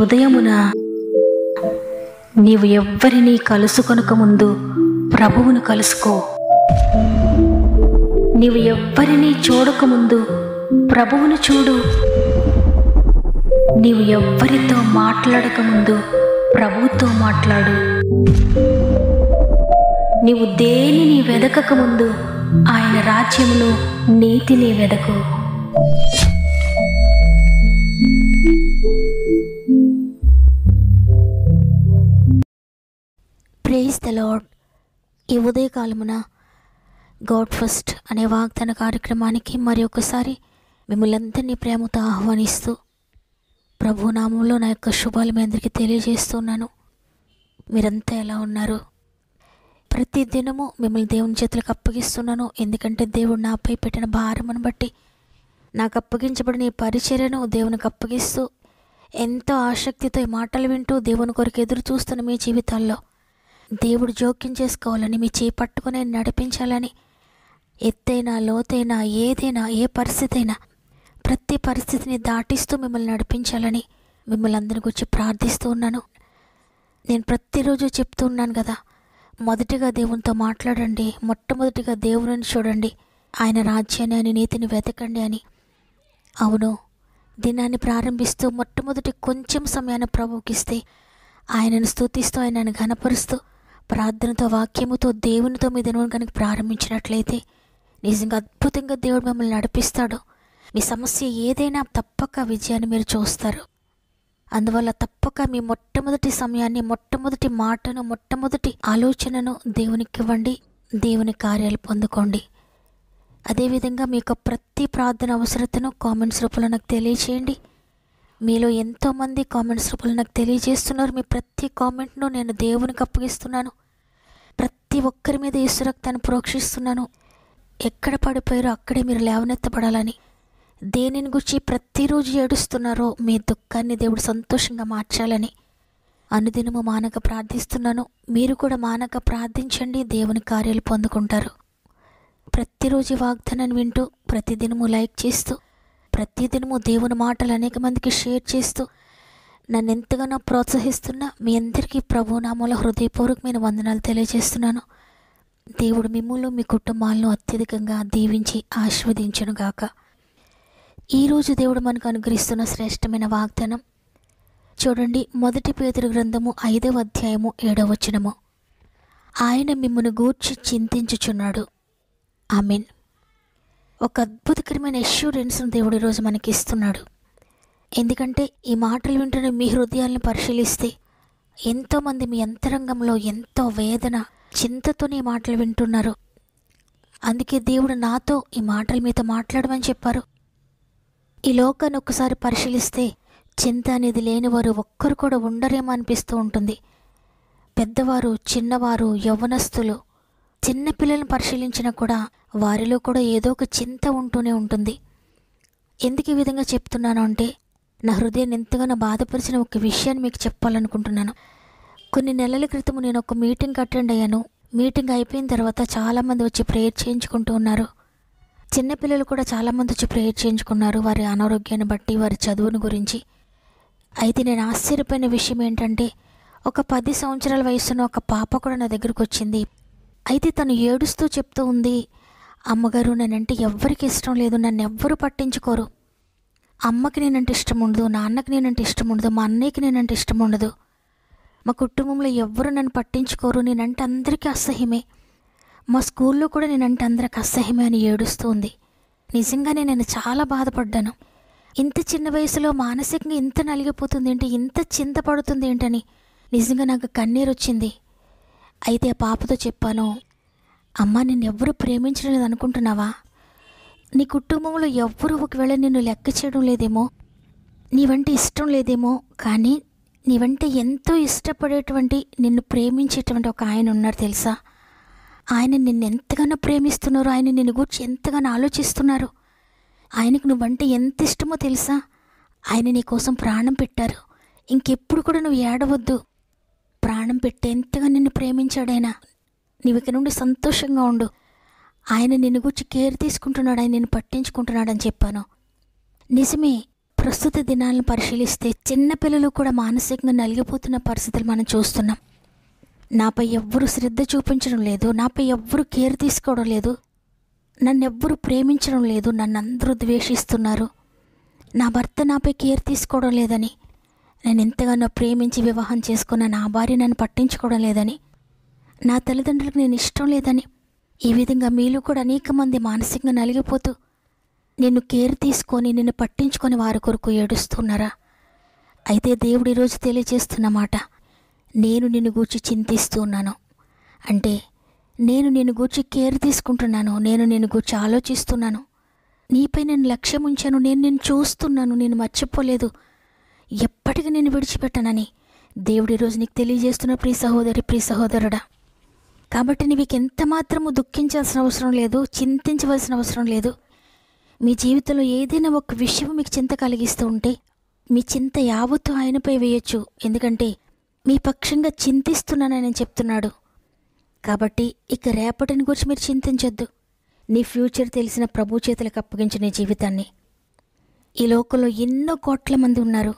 ఉదయమున నీవు ఎవ్వరినీ కలుసుకొనక ముందు ప్రభువును కలుసుకో. నీవు ఎవ్వరినీ చూడకముందు ప్రభువును చూడు. నీవు ఎవ్వరితో మాట్లాడకముందు ప్రభువుతో మాట్లాడు. నీవు దేనిని వెదకకముందు ఆయన రాజ్యమును నీతిని వెదకు. Praise the lord. ఈ ఉదయకాలమున గాడ్ ఫస్ట్ అనే వాగ్దాన కార్యక్రమానికి మరి ఒకసారి మిమ్మల్ని అందరినీ ప్రేమతో ఆహ్వానిస్తూ ప్రభు నామంలో నా యొక్క శుభాలు మీ అందరికీ తెలియజేస్తున్నాను. మీరంతా ఎలా ఉన్నారు? ప్రతి దినము మిమ్మల్ని దేవుని చేతులకు అప్పగిస్తున్నాను. ఎందుకంటే దేవుడు నాపై పెట్టిన భారమును బట్టి నాకు అప్పగించబడిన ఈ పరిచర్యను దేవునికి అప్పగిస్తూ ఎంతో ఆసక్తితో ఈ మాటలు వింటూ దేవుని కొరకు ఎదురు చూస్తున్న మీ జీవితాల్లో దేవుడు జోక్యం చేసుకోవాలని, మీ చేయి పట్టుకుని నడిపించాలని, ఎత్తైనా లోతైనా ఏదైనా ఏ పరిస్థితి అయినా ప్రతి పరిస్థితిని దాటిస్తూ మిమ్మల్ని నడిపించాలని మిమ్మల్ని అందరి గురించి ప్రార్థిస్తూ ఉన్నాను. నేను ప్రతిరోజు చెప్తూ ఉన్నాను కదా, మొదటిగా దేవునితో మాట్లాడండి, మొట్టమొదటిగా దేవుని చూడండి, ఆయన రాజ్యాన్ని ఆయన నీతిని వెతకండి అని. అవును, దినాన్ని ప్రారంభిస్తూ మొట్టమొదటి కొంచెం సమయాన్ని ప్రభువుకిస్తే ఆయనను స్తుతిస్తూ ఆయనను ఘనపరుస్తూ ప్రార్థనతో వాక్యముతో దేవునితో మీ దినం కనుక ప్రారంభించినట్లయితే నిజంగా అద్భుతంగా దేవుడు మిమ్మల్ని నడిపిస్తాడు. మీ సమస్య ఏదైనా తప్పక విజయాన్ని మీరు చూస్తారు. అందువల్ల తప్పక మీ మొట్టమొదటి సమయాన్ని, మొట్టమొదటి మాటను, మొట్టమొదటి ఆలోచనను దేవునికి ఇవ్వండి. దేవుని కార్యాలు పొందుకోండి. అదేవిధంగా మీకు ప్రతి ప్రార్థన అవసరతను కామెంట్స్ రూపంలో నాకు తెలియచేయండి. మీలో ఎంతోమంది కామెంట్స్ రూపంలో నాకు తెలియజేస్తున్నారు. మీ ప్రతి కామెంట్ను నేను దేవునికి అప్పగిస్తున్నాను. ప్రతి ఒక్కరి మీద యేసు రక్తాన్ని ప్రోక్షిస్తున్నాను. ఎక్కడ పడిపోయారో అక్కడే మీరు లేవనెత్తబడాలని, దేనిని గురించి ప్రతిరోజు ఏడుస్తున్నారో మీ దుఃఖాన్ని దేవుడు సంతోషంగా మార్చాలని అనుదినము మానక ప్రార్థిస్తున్నాను. మీరు కూడా మానక ప్రార్థించండి, దేవుని కార్యాలు పొందుకుంటారు. ప్రతిరోజు వాగ్దానాన్ని వింటూ ప్రతిదినము లైక్ చేస్తూ ప్రతిదినము దేవుని మాటలు అనేక మందికి షేర్ చేస్తూ నన్ను ఎంతగానో ప్రోత్సహిస్తున్న మీ అందరికీ ప్రభునామములో హృదయపూర్వకమైన వందనాలు తెలియజేస్తున్నాను. దేవుడు మిమ్ములను మీ కుటుంబాలను అత్యధికంగా దీవించి ఆశీర్వదించునుగాక. ఈరోజు దేవుడు మనకు అనుగ్రహిస్తున్న శ్రేష్టమైన వాగ్దానం చూడండి. 1 పేతురు గ్రంథము 5వ అధ్యాయము 7వ వచనము. ఆయన మిమ్మును గూర్చి చింతించుచున్నాడు. ఆమేన్. ఒక అద్భుతకరమైన అష్యూరెన్స్ను దేవుడు ఈరోజు మనకి ఇస్తున్నాడు. ఎందుకంటే ఈ మాటలు వింటున్న మీ హృదయాలను పరిశీలిస్తే ఎంతోమంది మీ అంతరంగంలో ఎంతో వేదన, చింతతోనే ఈ మాటలు వింటున్నారు. అందుకే దేవుడు నాతో ఈ మాటలు మీతో మాట్లాడమని చెప్పారు. ఈ లోకాన్ని ఒక్కసారి పరిశీలిస్తే చింత అనేది లేనివారు ఒక్కరు కూడా ఉండరేమో అనిపిస్తూ ఉంటుంది. పెద్దవారు, చిన్నవారు, యవ్వనస్తులు, చిన్నపిల్లలను పరిశీలించినా కూడా వారిలో కూడా ఏదో ఒక చింత ఉంటూనే ఉంటుంది. ఎందుకు ఈ విధంగా చెప్తున్నాను అంటే, నా హృదయాన్ని ఎంతగానో బాధపరిచిన ఒక విషయాన్ని మీకు చెప్పాలనుకుంటున్నాను. కొన్ని నెలల క్రితం నేను ఒక మీటింగ్ అటెండ్ అయ్యాను. మీటింగ్ అయిపోయిన తర్వాత చాలామంది వచ్చి ప్రేయర్ చేయించుకుంటూ ఉన్నారు. చిన్నపిల్లలు కూడా చాలామంది వచ్చి ప్రేయర్ చేయించుకున్నారు, వారి అనారోగ్యాన్ని బట్టి, వారి చదువుని గురించి. అయితే నేను ఆశ్చర్యపోయిన విషయం ఏంటంటే, ఒక 10 సంవత్సరాల వయసున్న ఒక పాప కూడా నా దగ్గరకు వచ్చింది. అయితే తను ఏడుస్తూ చెప్తూ ఉంది, అమ్మగారు నేనంటే ఎవ్వరికి ఇష్టం లేదు, నన్ను ఎవ్వరు పట్టించుకోరు. అమ్మకి నేనంటే ఇష్టం ఉండదు, నాన్నకి నేనంటే ఇష్టం ఉండదు, మా అన్నయ్యకి నేనంటే ఇష్టం ఉండదు, మా కుటుంబంలో ఎవ్వరు నన్ను పట్టించుకోరు, నేనంటే అందరికీ అసహ్యమే, మా స్కూల్లో కూడా నేనంటే అందరికి అసహ్యమే అని ఏడుస్తూ ఉంది. నిజంగానే నేను చాలా బాధపడ్డాను. ఇంత చిన్న వయసులో మానసికంగా ఇంత నలిగిపోతుంది ఏంటి, ఇంత చింతపడుతుంది ఏంటని నిజంగా నాకు కన్నీరు వచ్చింది. అయితే ఆ పాపతో చెప్పాను, అమ్మ నిన్ను ఎవ్వరూ ప్రేమించలేదు అనుకుంటున్నావా? నీ కుటుంబంలో ఎవ్వరూ ఒకవేళ నిన్ను లెక్క చేయడం లేదేమో, నీవంటే ఇష్టం లేదేమో, కానీ నీవంటే ఎంతో ఇష్టపడేటువంటి, నిన్ను ప్రేమించేటువంటి ఒక ఆయన ఉన్నారు తెలుసా? ఆయన నిన్ను ఎంతగానో ప్రేమిస్తున్నారు, ఆయన నిన్ను గురించి ఎంతగానో ఆలోచిస్తున్నారు. ఆయనకు నువ్వంటే ఎంత ఇష్టమో తెలుసా? ఆయన నీ కోసం ప్రాణం పెట్టారు. ఇంకెప్పుడు కూడా నువ్వు ఏడవద్దు. ప్రాణం పెట్టి ఎంతగా నిన్ను ప్రేమించాడైనా. నీవు ఇక నుండి సంతోషంగా ఉండు. ఆయన నిన్ను గురించి కేర్ తీసుకుంటున్నాడు, ఆయన నిన్ను పట్టించుకుంటున్నాడని చెప్పాను. నిజమే, ప్రస్తుత దినాలను పరిశీలిస్తే చిన్నపిల్లలు కూడా మానసికంగా నలిగిపోతున్న పరిస్థితులు మనం చూస్తున్నాం. నాపై ఎవ్వరూ శ్రద్ధ చూపించడం లేదు, నాపై ఎవ్వరూ కేర్ తీసుకోవడం లేదు, నన్నెవ్వరూ ప్రేమించడం లేదు, నన్ను అందరూ ద్వేషిస్తున్నారు, నా భర్త నాపై కేర్ తీసుకోవడం లేదని, నేను ఎంతగానో ప్రేమించి వివాహం చేసుకున్న నా భార్య నన్ను పట్టించుకోవడం లేదని, నా తల్లిదండ్రులకు నేను ఇష్టం లేదని, ఈ విధంగా మీలో కూడా అనేక మంది మానసికంగా నలిగిపోతూ నిన్ను కేర్ తీసుకొని నిన్ను పట్టించుకొని వారి కొరకు ఏడుస్తున్నారా? అయితే దేవుడు ఈరోజు తెలియజేస్తున్న మాట, నేను నిన్ను గూర్చి చింతిస్తూ ఉన్నాను. అంటే నేను నిన్ను గూర్చి కేర్ తీసుకుంటున్నాను, నేను నిన్ను గూర్చి ఆలోచిస్తున్నాను, నీపై నేను లక్ష్యం ఉంచాను, నేను నిన్ను చూస్తున్నాను, నేను మర్చిపోలేదు, ఎప్పటికీ నేను విడిచిపెట్టనని దేవుడు ఈరోజు నీకు తెలియజేస్తున్న ప్రియ సహోదరి, ప్రియ సహోదరుడా. కాబట్టి నీకు ఎంత మాత్రము దుఃఖించాల్సిన అవసరం లేదు, చింతించవలసిన అవసరం లేదు. మీ జీవితంలో ఏదైనా ఒక విషయం మీకు చింత కలిగిస్తూ ఉంటే మీ చింత యావత్తు ఆయనపై వేయొచ్చు. ఎందుకంటే మీ పక్షంగా చింతిస్తున్నానని చెప్తున్నాడు. కాబట్టి ఇక రేపటిని గురించి మీరు చింతించొద్దు. నీ ఫ్యూచర్ తెలిసిన ప్రభు చేతులకు అప్పగించు నీ జీవితాన్ని. ఈ లోకంలో ఎన్నో కోట్ల మంది ఉన్నారు,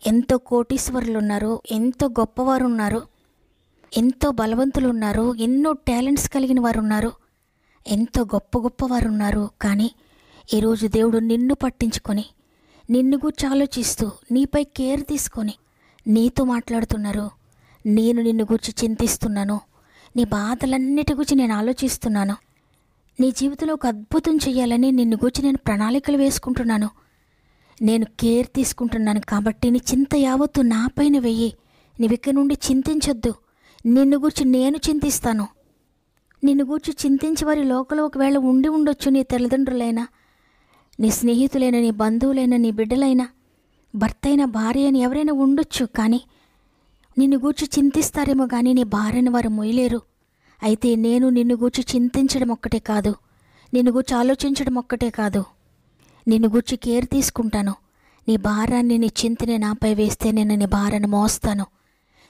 ఎంతో కోటీశ్వరులు ఉన్నారు, ఎంతో గొప్పవారు ఉన్నారు, ఎంతో బలవంతులు ఉన్నారు, ఎన్నో టాలెంట్స్ కలిగిన వారు ఉన్నారు, ఎంతో గొప్ప గొప్పవారు ఉన్నారు. కానీ ఈరోజు దేవుడు నిన్ను పట్టించుకొని నిన్ను గూర్చి ఆలోచిస్తూ నీపై కేర్ తీసుకొని నీతో మాట్లాడుతున్నారు. నేను నిన్ను గూర్చి చింతిస్తున్నాను, నీ బాధలన్నిటి గురించి నేను ఆలోచిస్తున్నాను, నీ జీవితంలో ఒక అద్భుతం చేయాలని నిన్ను గూర్చి నేను ప్రణాళికలు వేసుకుంటున్నాను, నేను కేర్ తీసుకుంటున్నాను. కాబట్టి నీ చింత యావత్తు నాపైన వెయ్యి, నీవిక్క నుండి చింతించొద్దు, నిన్ను గూర్చి నేను చింతిస్తాను. నిన్ను గూర్చి చింతించి వారి లోకంలో ఒకవేళ ఉండి ఉండొచ్చు, నీ తల్లిదండ్రులైనా, నీ స్నేహితులైనా, నీ బంధువులైనా, నీ బిడ్డలైనా, భర్త అయినా, భార్య అయినా ఎవరైనా ఉండొచ్చు. కానీ నిన్ను గూర్చి చింతిస్తారేమో కానీ నీ భార్యను వారు మొయ్యలేరు. అయితే నేను నిన్ను గూర్చి చింతించడం ఒక్కటే కాదు, నిన్ను గూర్చి ఆలోచించడం ఒక్కటే కాదు, నిన్ను గూర్చి కేర్ తీసుకుంటాను. నీ భారాన్ని, నీ చింతని నాపై వేస్తే నేను నీ భారాన్ని మోస్తాను.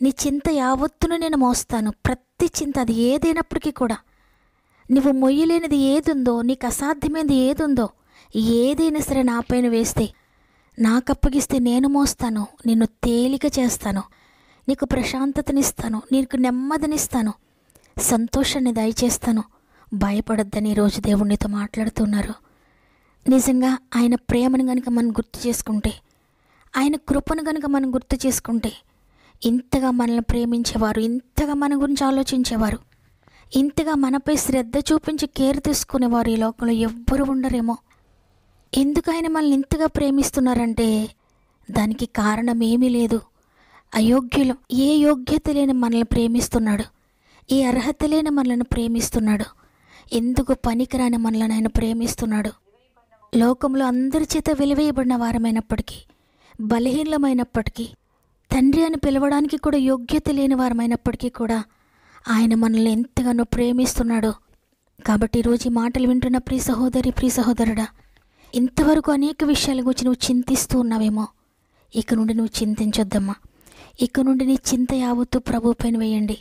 నీ చింత యావత్తును నేను మోస్తాను. ప్రతి చింత అది ఏదైనప్పటికీ కూడా, నువ్వు మొయ్యలేనిది ఏదుందో, నీకు అసాధ్యమైనది ఏదుందో, ఏదైనా సరే నాపైన వేస్తే, నాకు అప్పగిస్తే నేను మోస్తాను. నిన్ను తేలిక చేస్తాను, నీకు ప్రశాంతతనిస్తాను, నీకు నెమ్మదినిస్తాను, సంతోషాన్ని దయచేస్తాను. భయపడొద్దని ఈరోజు దేవునితో మాట్లాడుతున్నారు. నిజంగా ఆయన ప్రేమను కనుక మనం గుర్తు చేసుకుంటే, ఆయన కృపను కనుక మనం గుర్తు చేసుకుంటే, ఇంతగా మనల్ని ప్రేమించేవారు, ఇంతగా మన గురించి ఆలోచించేవారు, ఇంతగా మనపై శ్రద్ధ చూపించి కేర్ తీసుకునేవారు ఈ లోకంలో ఎవ్వరు ఉండరేమో. ఎందుకు ఆయన మనల్ని ఇంతగా ప్రేమిస్తున్నారంటే దానికి కారణం ఏమీ లేదు. అయోగ్యులు, ఏ యోగ్యత లేని మనల్ని ప్రేమిస్తున్నాడు, ఏ అర్హత లేని మనల్ని ప్రేమిస్తున్నాడు, ఎందుకు పనికిరాని మనల్ని ఆయన ప్రేమిస్తున్నాడు. లోకంలో అందరి చేత వెలివేయబడిన వారమైనప్పటికీ, బలహీనమైనప్పటికీ, తండ్రి అని పిలవడానికి కూడా యోగ్యత లేని వారమైనప్పటికీ కూడా ఆయన మనల్ని ఎంతగానో ప్రేమిస్తున్నాడు. కాబట్టి ఈరోజు ఈ మాటలు వింటున్న ప్రియ సహోదరి, ప్రియ సహోదరుడా, ఇంతవరకు అనేక విషయాల గురించి నువ్వు చింతిస్తూ ఉన్నావేమో, ఇక నుండి నువ్వు చింతించొద్దమ్మా. ఇక నుండి నీ చింత యావత్తు ప్రభు పైన వేయండి.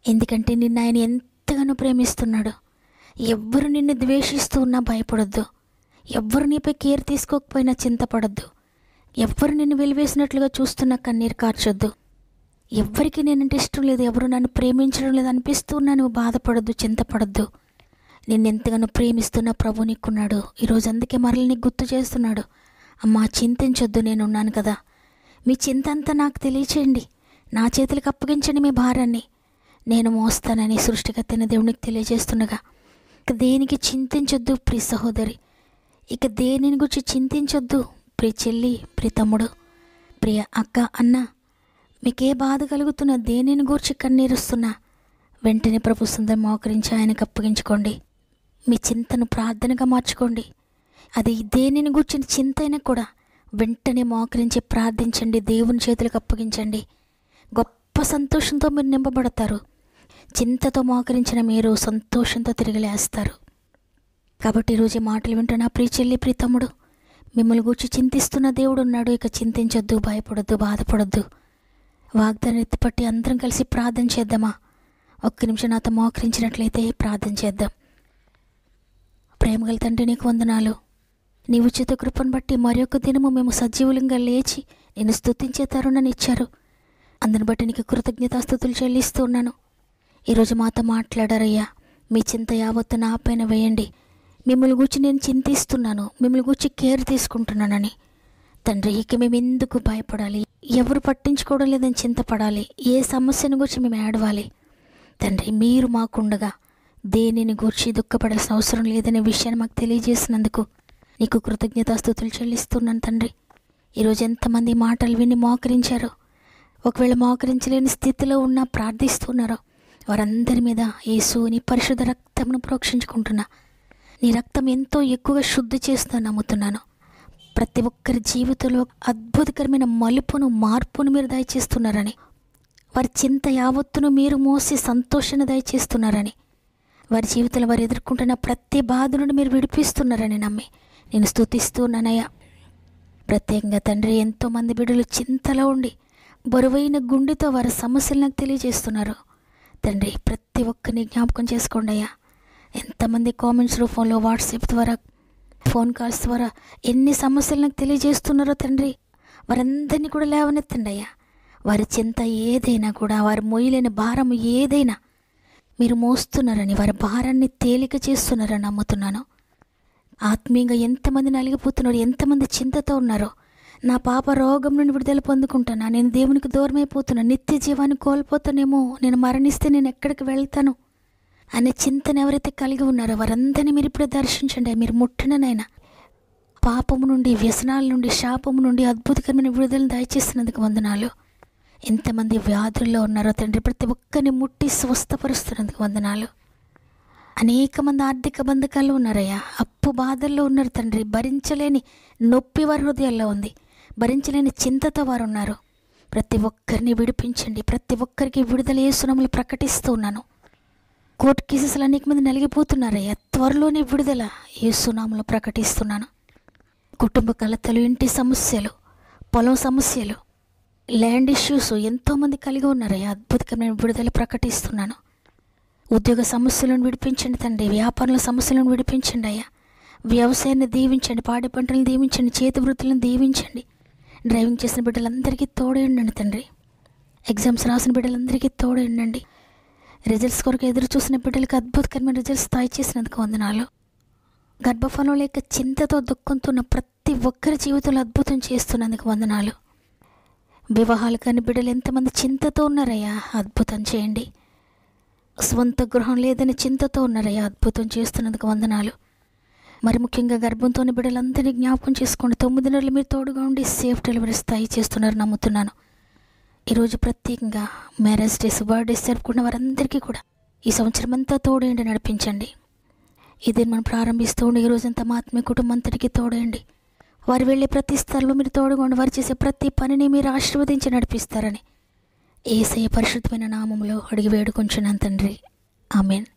ఎందుకంటే నిన్ను ఆయన ఎంతగానో ప్రేమిస్తున్నాడు. ఎవ్వరు నిన్ను ద్వేషిస్తూ ఉన్నా భయపడొద్దు, ఎవ్వరు నీపై కేర్ తీసుకోకపోయినా చింతపడొద్దు, ఎవ్వరు నిన్ను వెలివేసినట్లుగా చూస్తున్నా కన్నీరు కార్చొద్దు. ఎవ్వరికి నేనంటే ఇష్టం లేదు, ఎవరు నన్ను ప్రేమించడం లేదు అనిపిస్తున్నా నువ్వు బాధపడొద్దు, చింతపడొద్దు. నిన్ను ఎంతగానో ప్రేమిస్తున్న ప్రభు నీకున్నాడు. ఈరోజు అందుకే మరల నీకు గుర్తు చేస్తున్నాడు, అమ్మా చింతించొద్దు, నేను ఉన్నాను కదా, మీ చింత అంతా నాకు తెలియచేయండి, నా చేతులకు అప్పగించండి మీ భారాన్ని, నేను మోస్తానని సృష్టికర్తైన దేవునికి తెలియజేస్తుండగా ఇక దేనికి చింతించొద్దు ప్రియ సహోదరి, ఇక దేనిని గురించి చింతించొద్దు ప్రియ చెల్లి, ప్రియ తమ్ముడు, ప్రియ అక్క, అన్న. మీకే బాధ కలుగుతున్నా, దేనిని గూర్చి కన్నీరుస్తున్నా వెంటనే ప్రభు సుందరం మోకరించి ఆయనకు అప్పగించుకోండి. మీ చింతను ప్రార్థనగా మార్చుకోండి. అది దేనిని గూర్చిన చింత అయినా కూడా వెంటనే మోకరించి ప్రార్థించండి, దేవుని చేతులకు అప్పగించండి. గొప్ప సంతోషంతో మీరు నింపబడతారు. చింతతో మోకరించిన మీరు సంతోషంతో తిరిగి లేస్తారు. కాబట్టి ఈరోజు ఈ మాటలు వింటున్న ప్రియ చెల్లి, ప్రియ తమ్ముడు, మిమ్మల్ని గూర్చి చింతిస్తున్న దేవుడు ఉన్నాడు. ఇక చింతించొద్దు, భయపడొద్దు, బాధపడొద్దు. వాగ్దానం ఎత్తిపట్టి అందరం కలిసి ప్రార్థన చేద్దామా? ఒక్క నిమిషం నాతో మోకరించినట్లయితే ప్రార్థన చేద్దాం. ప్రేమగల తండ్రి, నీకు వందనాలు. నీ ఉచిత కృపను బట్టి మరొక దినము మేము సజీవులంగా లేచి నేను స్తుతించే తరుణాన్ని ఇచ్చారు. అందుని బట్టి నీకు కృతజ్ఞతాస్తుతులు చెల్లిస్తూ ఉన్నాను. ఈరోజు మాతో మాట్లాడారయ్యా. మీ చింత యావత్తు నా పైన వేయండి. మిమ్మల్ని గూర్చి నేను చింతిస్తున్నాను, మిమ్మల్ని గూర్చి కేర్ తీసుకుంటున్నానని. తండ్రి, ఇక మేము ఎందుకు భయపడాలి, ఎవరు పట్టించుకోవడం లేదని చింతపడాలి, ఏ సమస్యను గురించి మేము ఏడవాలి. తండ్రి, మీరు మాకుండగా దేనిని గూర్చి దుఃఖపడాల్సిన అవసరం లేదనే విషయాన్ని మాకు తెలియజేసినందుకు నీకు కృతజ్ఞతాస్తుతులు చెల్లిస్తున్నాను తండ్రి. ఈరోజు ఎంతమంది మాటలు విని మోకరించారో, ఒకవేళ మోకరించలేని స్థితిలో ఉన్నా ప్రార్థిస్తున్నారో వారందరి మీద యేసు నీ పరిశుద్ధ రక్తమును ప్రోక్షించుకుంటున్నా. నీ రక్తం ఎంతో ఎక్కువగా శుద్ధి చేస్తుందని నమ్ముతున్నాను. ప్రతి ఒక్కరి జీవితంలో అద్భుతకరమైన మలుపును, మార్పును మీరు దయచేస్తున్నారని, వారి చింత యావత్తును మీరు మోసి సంతోషాన్ని దయచేస్తున్నారని, వారి జీవితంలో వారు ఎదుర్కొంటున్న ప్రతి బాధ నుండి మీరు విడిపిస్తున్నారని నమ్మి నేను స్తుతిస్తున్నానయ్యా. ప్రత్యేకంగా తండ్రి, ఎంతోమంది బిడ్డలు చింతలో ఉండి బరువైన గుండెతో వారి సమస్యలు నాకు తెలియజేస్తున్నారు. తండ్రి, ప్రతి ఒక్కరిని జ్ఞాపకం చేసుకోండి అయ్యా. ఎంతమంది కామెంట్స్ రూపంలో, వాట్సాప్ ద్వారా, ఫోన్ కాల్స్ ద్వారా ఎన్ని సమస్యలు నాకు తెలియజేస్తున్నారో తండ్రి, వారందరినీ కూడా లేవనెత్తండి అయ్యా. వారి చింత ఏదైనా కూడా, వారి మోయలేని భారం ఏదైనా మీరు మోస్తున్నారని, వారి భారాన్ని తేలిక చేస్తున్నారని నమ్ముతున్నాను. ఆత్మీయంగా ఎంతమంది నలిగిపోతున్నారు, ఎంతమంది చింతతో ఉన్నారో, నా పాప రోగం నుండి విడుదల పొందుకుంటానా, నేను దేవునికి దూరం అయిపోతున్నా, నిత్య జీవాన్ని కోల్పోతానేమో, నేను మరణిస్తే నేను ఎక్కడికి వెళ్తాను అనే చింతను ఎవరైతే కలిగి ఉన్నారో వారందరినీ మీరు ఇప్పుడు దర్శించండి. మీరు ముట్టిననైనా పాపము నుండి, వ్యసనాల నుండి, శాపము నుండి అద్భుతకరమైన విడుదలను దయచేసినందుకు వందనాలు. ఎంతమంది వ్యాధుల్లో ఉన్నారో తండ్రి, ప్రతి ఒక్కరిని ముట్టి స్వస్థపరుస్తున్నందుకు వందనాలు. అనేక మంది ఆర్థిక బంధకాల్లో ఉన్నారయ్యా, అప్పు బాధల్లో ఉన్నారు తండ్రి, భరించలేని నొప్పి వారి హృదయాల్లో ఉంది, భరించలేని చింతతో వారు ఉన్నారు. ప్రతి ఒక్కరిని విడిపించండి. ప్రతి ఒక్కరికి విడుదల యేసునామములో ప్రకటిస్తూ ఉన్నాను. కోర్టు కేసెస్లో అనేక మంది నలిగిపోతున్నారయ్యా, త్వరలోనే విడుదల యేసునామములో ప్రకటిస్తున్నాను. కుటుంబ కలతలు, ఇంటి సమస్యలు, పొలం సమస్యలు, ల్యాండ్ ఇష్యూస్ ఎంతోమంది కలిగి ఉన్నారయ్యా, అద్భుతకరమైన విడుదల ప్రకటిస్తున్నాను. ఉద్యోగ సమస్యలను విడిపించండి తండ్రి, వ్యాపారాల సమస్యలను విడిపించండి అయ్యా. వ్యవసాయాన్ని దీవించండి, పాడి పంటలను దీవించండి, చేతి వృత్తులను దీవించండి. డ్రైవింగ్ చేసిన బిడ్డలందరికీ తోడే ఉండండి తండ్రి. ఎగ్జామ్స్ రాసిన బిడ్డలందరికీ తోడే ఉండండి. రిజల్ట్స్ కొరకు ఎదురు చూసిన బిడ్డలకు అద్భుతకరమైన రిజల్ట్స్ చేసినందుకు వందనాలు. గర్భఫలం లేక చింతతో దుఃఖంతో ఉన్న ప్రతి ఒక్కరి జీవితంలో అద్భుతం చేస్తున్నందుకు వందనాలు. వివాహాలు కాని బిడ్డలు ఎంతమంది చింతతో ఉన్నారయ్యా, అద్భుతం చేయండి. స్వంత గృహం లేదని చింతతో ఉన్నారయ్యా, అద్భుతం చేస్తున్నందుకు వందనాలు. మరి ముఖ్యంగా గర్భంతోని బిడ్డలందరినీ జ్ఞాపకం చేసుకోండి. 9 నెలలు మీరు తోడుగా ఉండి సేఫ్ డెలివరీ చేస్తున్నారు నమ్ముతున్నాను. ఈరోజు ప్రత్యేకంగా మ్యారేజ్ డేస్, బర్త్డేస్ జరుపుకున్న వారందరికీ కూడా ఈ సంవత్సరం అంతా తోడేయండి, నడిపించండి. ఇదే మనం ప్రారంభిస్తూ ఉండి ఈరోజంతా మా ఆత్మీయ కుటుంబం అంతటికీ తోడేయండి. వారు వెళ్ళే ప్రతి స్థలంలో మీరు తోడుగా ఉండి, వారు చేసే ప్రతి పనిని మీరు ఆశీర్వదించి నడిపిస్తారని యేసయ్య పరిశుద్ధమైన నామములో అడిగి వేడుకొంచున్నాను తండ్రి, ఆమెన్.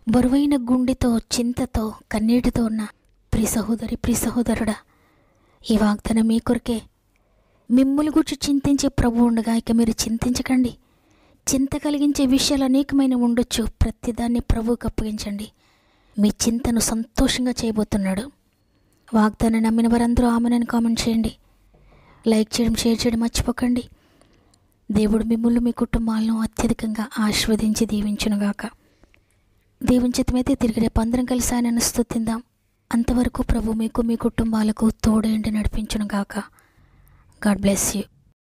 బరువైన గుండెతో, చింతతో, కన్నీటితో ఉన్న ప్రియ సహోదరి, ప్రియ సహోదరుడా, ఈ వాగ్దానం మీ కొరకే. మిమ్ములు గురించి చింతించే ప్రభు ఉండగా ఇక మీరు చింతించకండి. చింత కలిగించే విషయాలు అనేకమైన ఉండొచ్చు, ప్రతిదాన్ని ప్రభువుకు అప్పగించండి. మీ చింతను సంతోషంగా చేయబోతున్నాడు. వాగ్దానం నమ్మిన వారందరూ ఆమెనని కామెంట్ చేయండి. లైక్ చేయడం, షేర్ చేయడం మర్చిపోకండి. దేవుడు మిమ్మల్ని, మీ కుటుంబాలను అత్యధికంగా ఆశీర్వదించి దీవించునుగాక. దేవుని చిత్తమైతే తిరిగి రేపు అందరం కలిసి ఆయనను స్తుతిందాం. అంతవరకు ప్రభు మీకు, మీ కుటుంబాలకు తోడేంటి నడిపించునుగాక. God bless you.